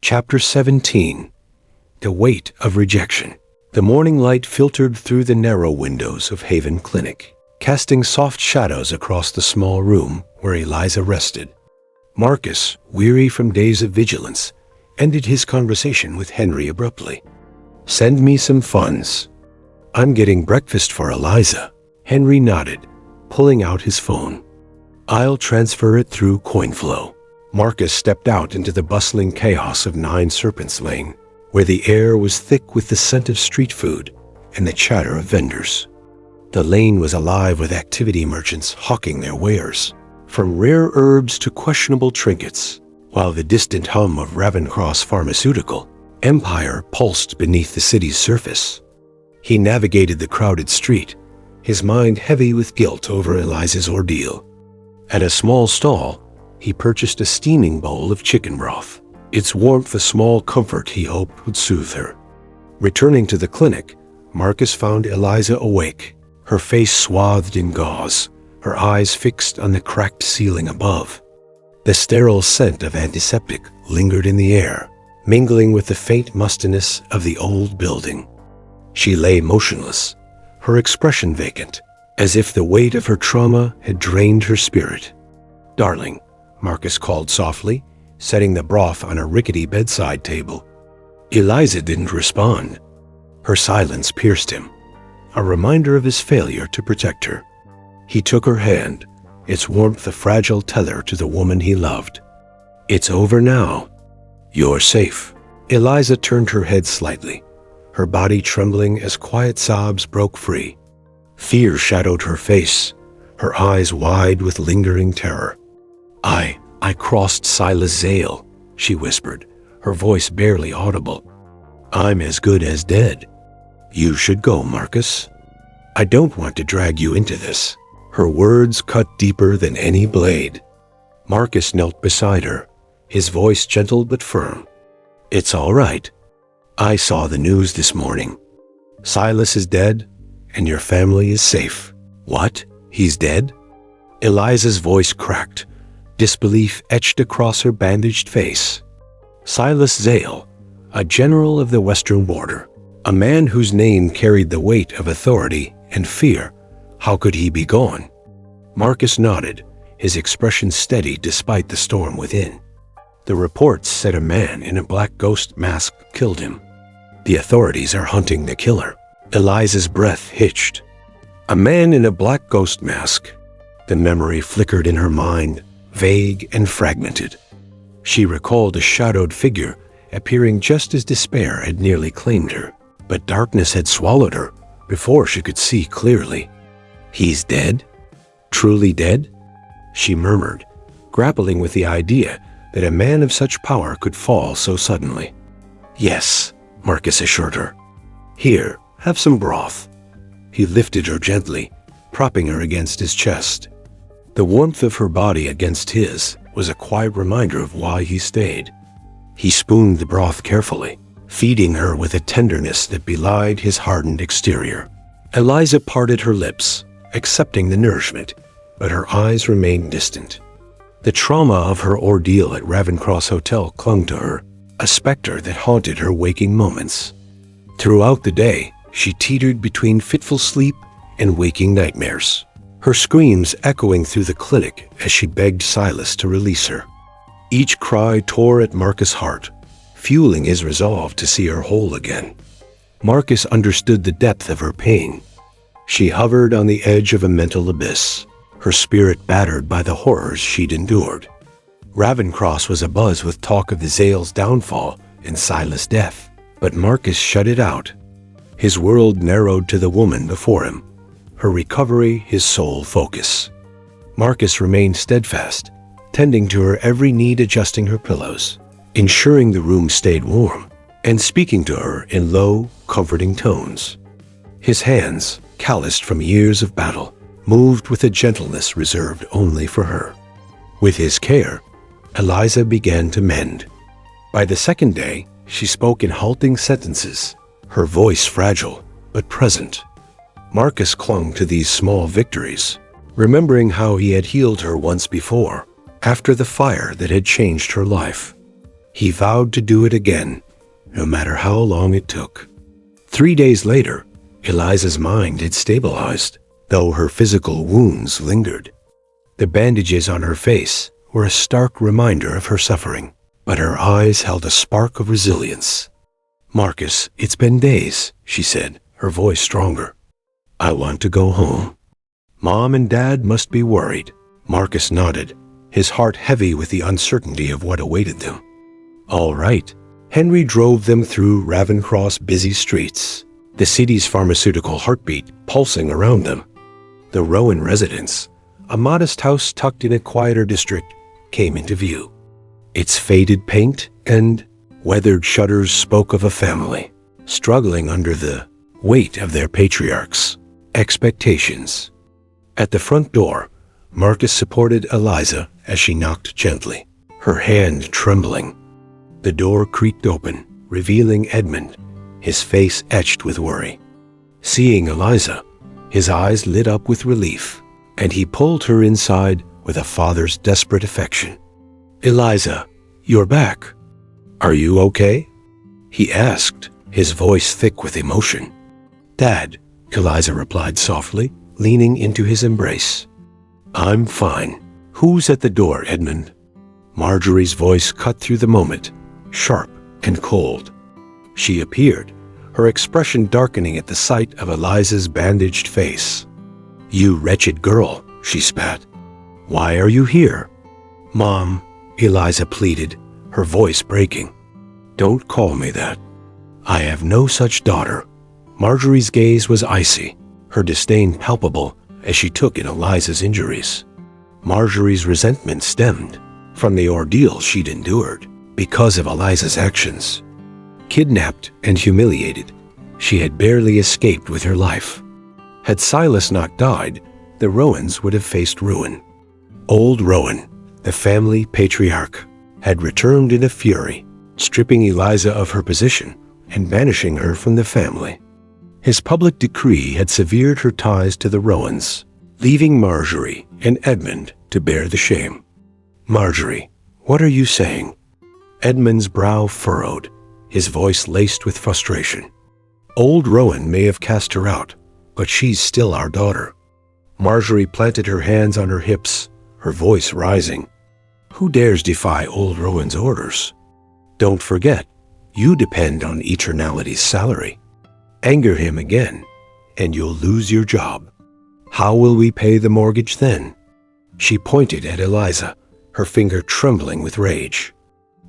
Chapter 17. The Weight of Rejection. The morning light filtered through the narrow windows of Haven Clinic, casting soft shadows across the small room where Eliza rested. Marcus, weary from days of vigilance, ended his conversation with Henry abruptly. "Send me some funds. I'm getting breakfast for Eliza." Henry nodded, pulling out his phone. "I'll transfer it through CoinFlow." Marcus stepped out into the bustling chaos of 9 Serpents Lane, where the air was thick with the scent of street food and the chatter of vendors. The lane was alive with activity merchants hawking their wares, from rare herbs to questionable trinkets, while the distant hum of Ravencross Pharmaceutical Empire pulsed beneath the city's surface. He navigated the crowded street, his mind heavy with guilt over Eliza's ordeal. At a small stall, he purchased a steaming bowl of chicken broth, its warmth a small comfort he hoped would soothe her. Returning to the clinic, Marcus found Eliza awake, her face swathed in gauze, her eyes fixed on the cracked ceiling above. The sterile scent of antiseptic lingered in the air, mingling with the faint mustiness of the old building. She lay motionless, her expression vacant, as if the weight of her trauma had drained her spirit. "Darling," Marcus called softly, setting the broth on a rickety bedside table. Eliza didn't respond. Her silence pierced him, a reminder of his failure to protect her. He took her hand, its warmth a fragile tether to the woman he loved. "It's over now. You're safe." Eliza turned her head slightly, her body trembling as quiet sobs broke free. Fear shadowed her face, her eyes wide with lingering terror. I crossed Silas Zale," she whispered, her voice barely audible. "I'm as good as dead. You should go, Marcus. I don't want to drag you into this." Her words cut deeper than any blade. Marcus knelt beside her, his voice gentle but firm. "It's all right. I saw the news this morning. Silas is dead, and your family is safe." "What? He's dead?" Eliza's voice cracked, disbelief etched across her bandaged face. Silas Zale, a general of the western border, a man whose name carried the weight of authority and fear. How could he be gone? Marcus nodded, his expression steady despite the storm within. "The reports said a man in a black ghost mask killed him. The authorities are hunting the killer." Eliza's breath hitched. A man in a black ghost mask. The memory flickered in her mind, vague and fragmented. She recalled a shadowed figure appearing just as despair had nearly claimed her, but darkness had swallowed her before she could see clearly. "He's dead? Truly dead?" she murmured, grappling with the idea that a man of such power could fall so suddenly. "Yes," Marcus assured her. "Here, have some broth." He lifted her gently, propping her against his chest. The warmth of her body against his was a quiet reminder of why he stayed. He spooned the broth carefully, feeding her with a tenderness that belied his hardened exterior. Eliza parted her lips, accepting the nourishment, but her eyes remained distant. The trauma of her ordeal at Ravencross Hotel clung to her, a specter that haunted her waking moments. Throughout the day, she teetered between fitful sleep and waking nightmares, her screams echoing through the clinic as she begged Silas to release her. Each cry tore at Marcus' heart, fueling his resolve to see her whole again. Marcus understood the depth of her pain. She hovered on the edge of a mental abyss, her spirit battered by the horrors she'd endured. Ravencross was abuzz with talk of the Zale's downfall and Silas' death, but Marcus shut it out. His world narrowed to the woman before him, her recovery his sole focus. Marcus remained steadfast, tending to her every need, adjusting her pillows, ensuring the room stayed warm, and speaking to her in low, comforting tones. His hands, calloused from years of battle, moved with a gentleness reserved only for her. With his care, Eliza began to mend. By the second day, she spoke in halting sentences, her voice fragile but present. Marcus clung to these small victories, remembering how he had healed her once before, after the fire that had changed her life. He vowed to do it again, no matter how long it took. 3 days later, Eliza's mind had stabilized, though her physical wounds lingered. The bandages on her face were a stark reminder of her suffering, but her eyes held a spark of resilience. "Marcus, it's been days," she said, her voice stronger. "I want to go home. Mom and Dad must be worried." Marcus nodded, his heart heavy with the uncertainty of what awaited them. "All right." Henry drove them through Ravencross busy streets, the city's pharmaceutical heartbeat pulsing around them. The Rowan residence, a modest house tucked in a quieter district, came into view. Its faded paint and weathered shutters spoke of a family, struggling under the weight of their patriarch's expectations. At the front door, Marcus supported Eliza as she knocked gently, her hand trembling. The door creaked open, revealing Edmund, his face etched with worry. Seeing Eliza, his eyes lit up with relief, and he pulled her inside with a father's desperate affection. "Eliza, you're back. Are you okay?" he asked, his voice thick with emotion. "Dad," Eliza replied softly, leaning into his embrace. "I'm fine. Who's at the door, Edmund?" Marjorie's voice cut through the moment, sharp and cold. She appeared, her expression darkening at the sight of Eliza's bandaged face. "You wretched girl," she spat. "Why are you here?" "Mom," Eliza pleaded, her voice breaking. "Don't call me that. I have no such daughter." Marjorie's gaze was icy, her disdain palpable as she took in Eliza's injuries. Marjorie's resentment stemmed from the ordeal she'd endured because of Eliza's actions. Kidnapped and humiliated, she had barely escaped with her life. Had Silas not died, the Rowans would have faced ruin. Old Rowan, the family patriarch, had returned in a fury, stripping Eliza of her position and banishing her from the family. His public decree had severed her ties to the Rowans, leaving Marjorie and Edmund to bear the shame. "Marjorie, what are you saying?" Edmund's brow furrowed, his voice laced with frustration. "Old Rowan may have cast her out, but she's still our daughter." Marjorie planted her hands on her hips, her voice rising. "Who dares defy Old Rowan's orders? Don't forget, you depend on Eternality's salary. Anger him again, and you'll lose your job. How will we pay the mortgage then?" She pointed at Eliza, her finger trembling with rage.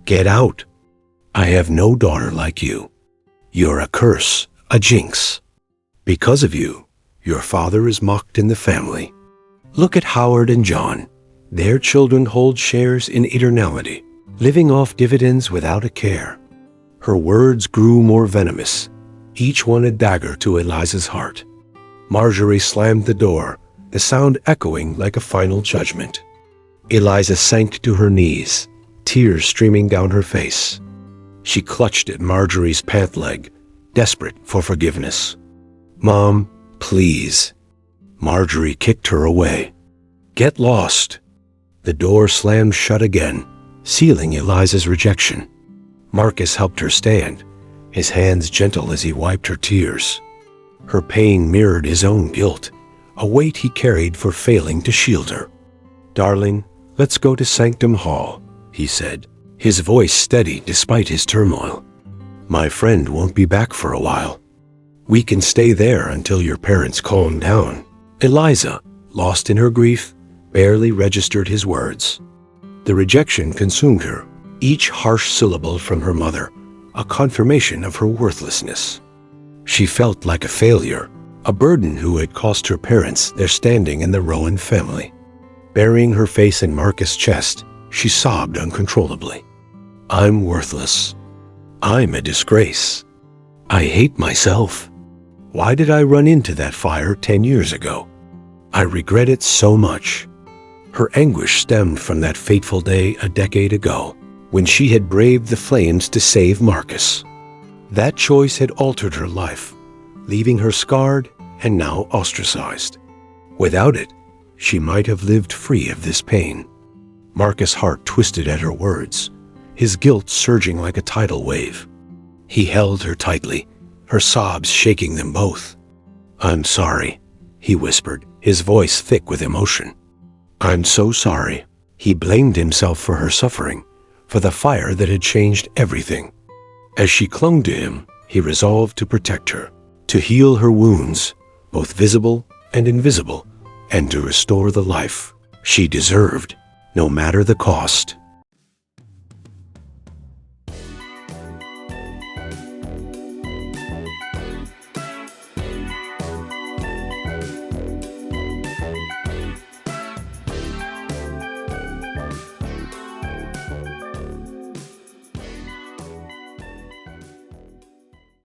"Get out. I have no daughter like you. You're a curse, a jinx. Because of you, your father is mocked in the family. Look at Howard and John. Their children hold shares in Eternality, living off dividends without a care." Her words grew more venomous, each one a dagger to Eliza's heart. Marjorie slammed the door, the sound echoing like a final judgment. Eliza sank to her knees, tears streaming down her face. She clutched at Marjorie's pant leg, desperate for forgiveness. "Mom, please." Marjorie kicked her away. "Get lost." The door slammed shut again, sealing Eliza's rejection. Marcus helped her stand, his hands gentle as he wiped her tears. Her pain mirrored his own guilt, a weight he carried for failing to shield her. "Darling, let's go to Sanctum Hall," he said, his voice steady despite his turmoil. "My friend won't be back for a while. We can stay there until your parents calm down." Eliza, lost in her grief, barely registered his words. The rejection consumed her, each harsh syllable from her mother, a confirmation of her worthlessness. She felt like a failure, a burden who had cost her parents their standing in the Rowan family. Burying her face in Marcus' chest, she sobbed uncontrollably. "I'm worthless. I'm a disgrace. I hate myself. Why did I run into that fire 10 years ago? I regret it so much." Her anguish stemmed from that fateful day a decade ago, when she had braved the flames to save Marcus. That choice had altered her life, leaving her scarred and now ostracized. Without it, she might have lived free of this pain. Marcus' heart twisted at her words, his guilt surging like a tidal wave. He held her tightly, her sobs shaking them both. "I'm sorry," he whispered, his voice thick with emotion. "I'm so sorry." He blamed himself for her suffering, for the fire that had changed everything. As she clung to him, he resolved to protect her, to heal her wounds, both visible and invisible, and to restore the life she deserved, no matter the cost.